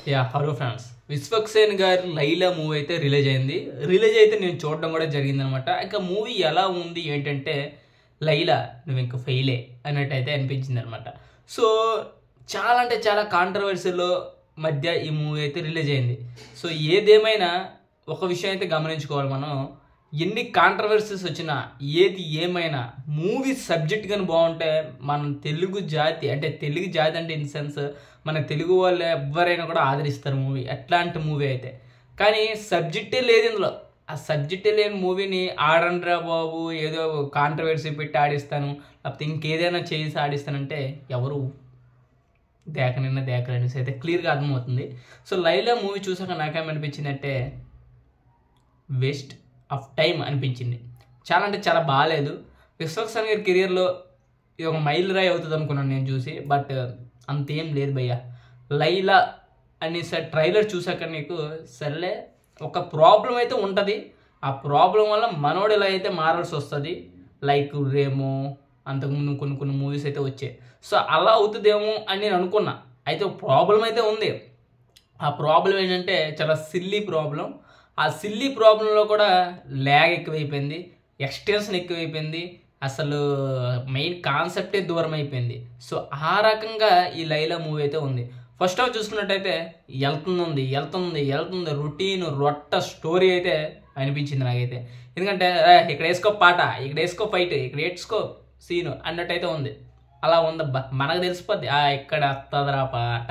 Hello friends. Vishwaksen గారి Laila movie అయితే release అయింది. రిలీజ్ అయితే నేను చూడడం కూడా జరిగిందనమాట. ఇక మూవీ ఎలా ఉంది ఏంటంటే, లైలా నువ్వు ఇంక ఫెయిలే అన్నట్టు అయితే అనిపించింది అనమాట. సో చాలా అంటే చాలా కాంట్రవర్సీలో మధ్య ఈ మూవీ అయితే రిలీజ్ అయింది. సో ఏదేమైనా ఒక విషయం అయితే గమనించుకోవాలి మనం. ఎన్ని కాంట్రవర్సీస్ వచ్చినా ఏది ఏమైనా మూవీ సబ్జెక్ట్ కానీ బాగుంటే మన తెలుగు జాతి అంటే ఇన్ సెన్స్ మన తెలుగు వాళ్ళు ఎవరైనా కూడా ఆదరిస్తారు మూవీ, అట్లాంటి మూవీ అయితే. కానీ సబ్జెక్టే లేదు ఇందులో. ఆ సబ్జెక్టే లేని మూవీని ఆడండ్రా బాబు ఏదో కాంట్రవర్సీ పెట్టి ఆడిస్తాను, లేకపోతే ఇంకేదైనా చేసి ఆడిస్తానంటే ఎవరు దేకరనేసి అయితే క్లియర్గా అర్థమవుతుంది. సో లైలా మూవీ చూసాక నాకేమనిపించింది అంటే వేస్ట్ ఆఫ్ టైం అనిపించింది. చాలా అంటే చాలా బాగాలేదు. విశ్వక్సేన్ గారి కెరియర్లో ఇది ఒక మైల్ రాయి అవుతుంది అనుకున్నాను నేను చూసి. బట్ అంతేం లేదు భయ్య. లైలా అనేసి ట్రైలర్ చూసాక నీకు సర్లే ఒక ప్రాబ్లం అయితే ఉంటుంది. ఆ ప్రాబ్లం వల్ల మనోడు ఇలా అయితే మారాల్సి వస్తుంది. లైక్ రేమో అంతకుముందు కొన్ని మూవీస్ అయితే వచ్చాయి. సో అలా అవుతుందేమో అని నేను అనుకున్నా. అయితే ఒక ప్రాబ్లం అయితే ఉంది. ఆ ప్రాబ్లం ఏంటంటే చాలా సిల్లీ ప్రాబ్లం. ఆ సిల్లీ ప్రాబ్లంలో కూడా ల్యాగ్ ఎక్కువైపోయింది, ఎక్స్టెన్షన్ ఎక్కువైపోయింది, అసలు మెయిన్ కాన్సెప్టే దూరం అయిపోయింది. సో ఆ రకంగా ఈ లైలా మూవీ అయితే ఉంది. ఫస్ట్ హాఫ్ చూసుకున్నట్టయితే వెళ్తుంది రొటీన్ రొట్ట స్టోరీ అయితే అనిపించింది నాకైతే. ఎందుకంటే ఇక్కడ వేసుకో పాట, ఇక్కడ వేసుకో ఫైట్, ఇక్కడ వేసుకో సీను అన్నట్టయితే ఉంది. అలా ఉందబ్బా, మనకు తెలిసిపోద్ది ఎక్కడ వస్తుందిరా పాట,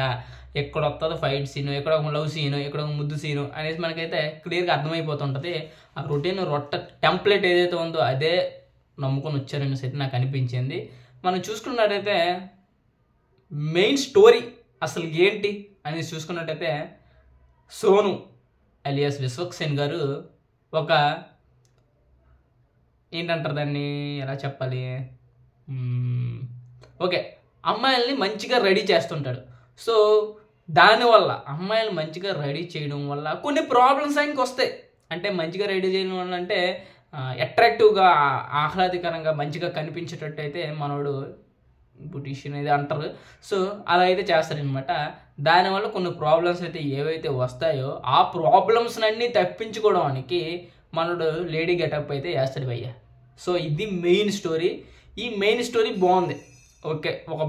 ఎక్కడ వస్తుందో ఫైట్ సీను, ఎక్కడ ఒక లవ్ సీను, ఎక్కడ ఒక ముద్దు సీను అనేసి మనకైతే క్లియర్గా అర్థమైపోతుంటుంది. ఆ రొటీన్ రొట్ట టెంప్లెట్ ఏదైతే ఉందో అదే నమ్ముకొని వచ్చారనేసి అయితే నాకు అనిపించింది. మనం చూసుకున్నట్టయితే మెయిన్ స్టోరీ అసలు ఏంటి అనేసి చూసుకున్నట్టయితే, సోను అలియాస్ విశ్వక్సేన్ గారు ఒక ఏంటంటారు దాన్ని, ఎలా చెప్పాలి, ఓకే, అమ్మాయిల్ని మంచిగా రెడీ చేస్తుంటాడు. సో దానివల్ల అమ్మాయిలు మంచిగా రెడీ చేయడం వల్ల కొన్ని ప్రాబ్లమ్స్ ఆయనకి వస్తాయి. అంటే మంచిగా రెడీ చేయడం వల్ల అంటే అట్రాక్టివ్గా ఆహ్లాదకరంగా మంచిగా కనిపించేటట్టు అయితే మనోడు బ్యూటిషియన్ అయితే అంటారు. సో అలా అయితే చేస్తారనమాట. దానివల్ల కొన్ని ప్రాబ్లమ్స్ అయితే ఏవైతే వస్తాయో ఆ ప్రాబ్లమ్స్ అన్నీ తప్పించుకోవడానికి మనోడు లేడీ గెటప్ అయితే వేస్తాడు భయ్య. సో ఇది మెయిన్ స్టోరీ. ఈ మెయిన్ స్టోరీ బాగుంది. ఓకే, ఒక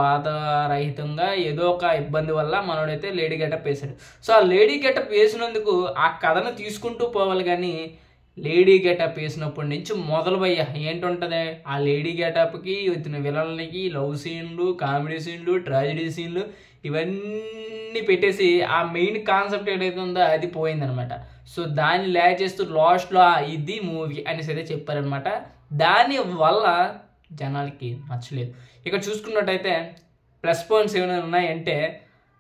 బాధ రహితంగా ఏదో ఒక ఇబ్బంది వల్ల మనోడైతే లేడీ గెటప్ వేశాడు. సో ఆ లేడీ గెటప్ వేసినందుకు ఆ కథను తీసుకుంటూ పోవాలి. కానీ లేడీ గెటప్ వేసినప్పటి నుంచి మొదలు భయ్య ఏంటుంటుంది, ఆ లేడీ గెటప్కి వచ్చిన విలన్లకి లవ్ సీన్లు, కామెడీ సీన్లు, ట్రాజడీ సీన్లు ఇవన్నీ పెట్టేసి ఆ మెయిన్ కాన్సెప్ట్ ఏదైతే ఉందో అది పోయిందనమాట. సో దాన్ని ల్యాగ్ చేస్తూ లాస్ట్లో ఇది మూవీ అనేసి అయితే చెప్పారనమాట. దానివల్ల జనాలకి నచ్చలేదు. ఇక్కడ చూసుకున్నట్టయితే ప్లస్ పాయింట్స్ ఏమైనా ఉన్నాయంటే,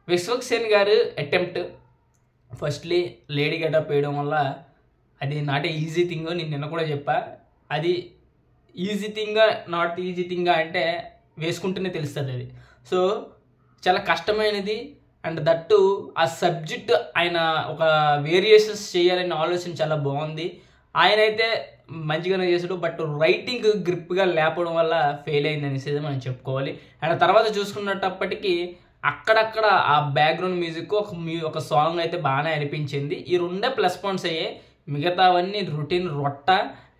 విశ్వక్సేన్ గారు అటెంప్ట్ ఫస్ట్లీ లేడీ గెటప్ వేయడం వల్ల అది నాట్ ఈజీ థింగ్. నేను నిన్న కూడా చెప్పా, అది ఈజీ థింగా నాట్ ఈజీ థింగా అంటే వేసుకుంటేనే తెలుస్తుంది అది. సో చాలా కష్టమైనది. అండ్ దట్టు ఆ సబ్జెక్ట్ ఆయన ఒక వేరియేషన్స్ చేయాలనే ఆలోచన చాలా బాగుంది. ఆయన అయితే మంచిగానే చేసాడు. బట్ రైటింగ్ గ్రిప్గా లేపడం వల్ల ఫెయిల్ అయింది అనేసి మనం చెప్పుకోవాలి. అండ్ తర్వాత చూసుకున్నప్పటికీ అక్కడక్కడ ఆ బ్యాక్గ్రౌండ్ మ్యూజిక్ ఒక సాంగ్ అయితే బాగానే అనిపించింది. ఈ రెండే ప్లస్ పాయింట్స్ అయ్యాయి. మిగతావన్నీ రొటీన్ రొట్ట.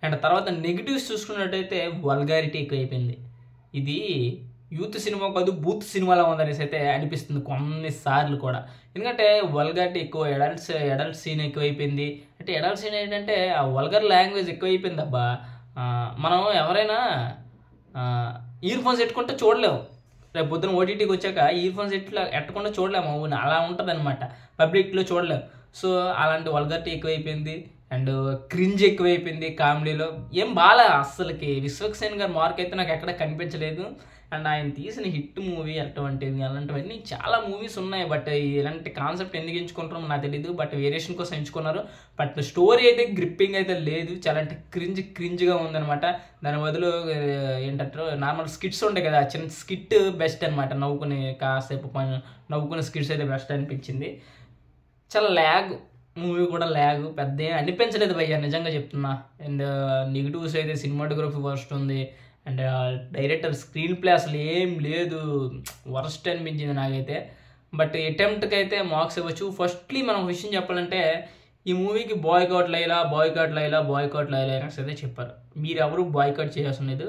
అండ్ తర్వాత నెగిటివ్స్ చూసుకున్నట్టయితే వల్గారిటీ ఎక్కువైపోయింది. ఇది యూత్ సినిమా కాదు, బూత్ సినిమాలో ఉందనేసి అయితే అనిపిస్తుంది కొన్నిసార్లు కూడా. ఎందుకంటే వల్గారిటీ ఎక్కువ, ఎడల్ట్ సీన్ ఎక్కువైపోయింది. అంటే ఎడల్ట్ సీన్ ఏంటంటే ఆ వల్గర్ లాంగ్వేజ్ ఎక్కువైపోయింది అబ్బా. మనం ఎవరైనా ఇయర్ ఫోన్స్ పెట్టుకుంటే చూడలేము. రేపు పొద్దున ఓటీటీకి వచ్చాక ఇయర్ ఫోన్స్ ఎట్టకుండా చూడలేము. అవును, అలా ఉంటుంది అనమాట. పబ్లిక్లో చూడలేము. సో అలాంటి వల్గారిటీ ఎక్కువైపోయింది. అండ్ క్రింజ్ ఎక్కువైపోయింది కామెడీలో. ఏం బాగా అస్సలకి విశ్వక్సేన్ గారి మార్క్ అయితే నాకు ఎక్కడ కనిపించలేదు. అండ్ ఆయన తీసిన హిట్ మూవీ అలాంటివన్నీ చాలా మూవీస్ ఉన్నాయి. బట్ ఇలాంటి కాన్సెప్ట్ ఎందుకు ఎంచుకుంటారో నాకు తెలీదు. బట్ వేరియేషన్ కోసం ఎంచుకున్నారు. బట్ స్టోరీ అయితే గ్రిప్పింగ్ అయితే లేదు. చాలా అంటే క్రింజ్గా ఉందనమాట. దాని బదులు ఏంటంటారు నార్మల్ స్కిట్స్ ఉంటాయి కదా, చిన్న స్కిట్ బెస్ట్ అనమాట. కాసేపు నవ్వుకునే స్కిట్స్ అయితే బెస్ట్ అనిపించింది. చాలా ల్యాగ్ మూవీ కూడా ల్యాగ్ పెద్ద అనిపించలేదు భయ్య, నిజంగా చెప్తున్నా. అండ్ నెగిటివ్స్ అయితే సినిమాటోగ్రఫీ వర్స్ట్ ఉంది. అండ్ డైరెక్టర్ స్క్రీన్ ప్లే అసలు ఏం లేదు, వరస్ట్ అనిపించింది నాకైతే. బట్ అటెంప్ట్కి అయితే మార్క్స్ ఇవ్వచ్చు. ఫస్ట్లీ మనం విషయం చెప్పాలంటే ఈ మూవీకి బాయ్కాట్ లైలా అనేసి అయితే చెప్పారు. మీరు ఎవరు బాయ్కాట్ చేయాల్సిన లేదు,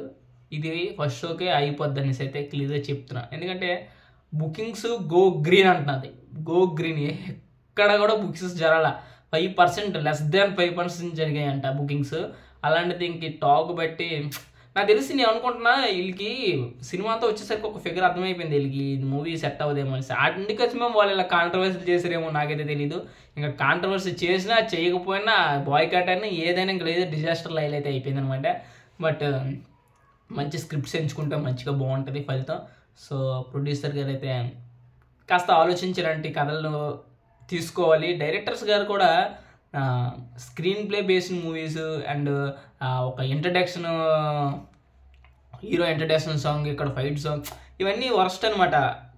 ఇది ఫస్ట్ షోకే అయిపోద్ది అనేసి అయితే క్లియర్గా చెప్తున్నా. ఎందుకంటే బుకింగ్స్ గో గ్రీన్ అంటున్నది. గో గ్రీన్ ఎక్కడ కూడా బుకింగ్స్ జరగాల, 5% లెస్ దాన్ 5% జరిగాయంట బుకింగ్స్. అలాంటిది ఇంక టాక్ బట్టి నాకు తెలిసి నేను అనుకుంటున్నా వీళ్ళకి సినిమా అంతా వచ్చేసరికి ఒక ఫిగర్ అర్థమైపోయింది, వీళ్ళకి మూవీ సెట్ అవ్వదేమో అనేసి. అందుకోసం మేము వాళ్ళు ఇలా కాంట్రవర్సీ చేసారేమో నాకైతే తెలీదు. ఇంకా కాంట్రవర్సీ చేసినా చేయకపోయినా బాయ్కాట్ అయినా ఏదైనా ఇంకా లేదు, డిజాస్టర్ లైల్ అయితే అయిపోయింది అనమాట. బట్ మంచి స్క్రిప్ట్స్ ఎంచుకుంటే మంచిగా బాగుంటుంది ఫలితం. సో ప్రొడ్యూసర్ గారు అయితే కాస్త ఆలోచించారంటే కథలు తీసుకోవాలి. డైరెక్టర్స్ గారు కూడా screen play based movies and ఒక ఇంట్రడక్షన్, హీరో ఇంట్రడక్షన్ సాంగ్, ఇక్కడ ఫైట్ సాంగ్, ఇవన్నీ వర్స్ట్ అనమాట.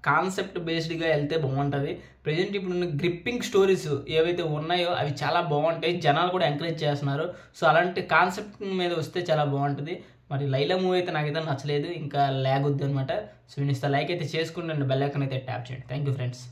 కాన్సెప్ట్ బేస్డ్గా వెళ్తే బాగుంటుంది. ప్రజెంట్ ఇప్పుడు గ్రిప్పింగ్ స్టోరీస్ ఏవైతే ఉన్నాయో అవి చాలా బాగుంటాయి, జనాలు కూడా ఎంకరేజ్ చేస్తున్నారు. సో అలాంటి కాన్సెప్ట్ మీద వస్తే చాలా బాగుంటుంది. మరి లైలా మూవీ అయితే నాకైతే నచ్చలేదు, ఇంకా ల్యాగ్ వద్దు అనమాట. సో నేను లైక్ అయితే చేసుకుంటే బెల్ ఐకాన్ అయితే ట్యాప్ చేయండి. Thank you friends.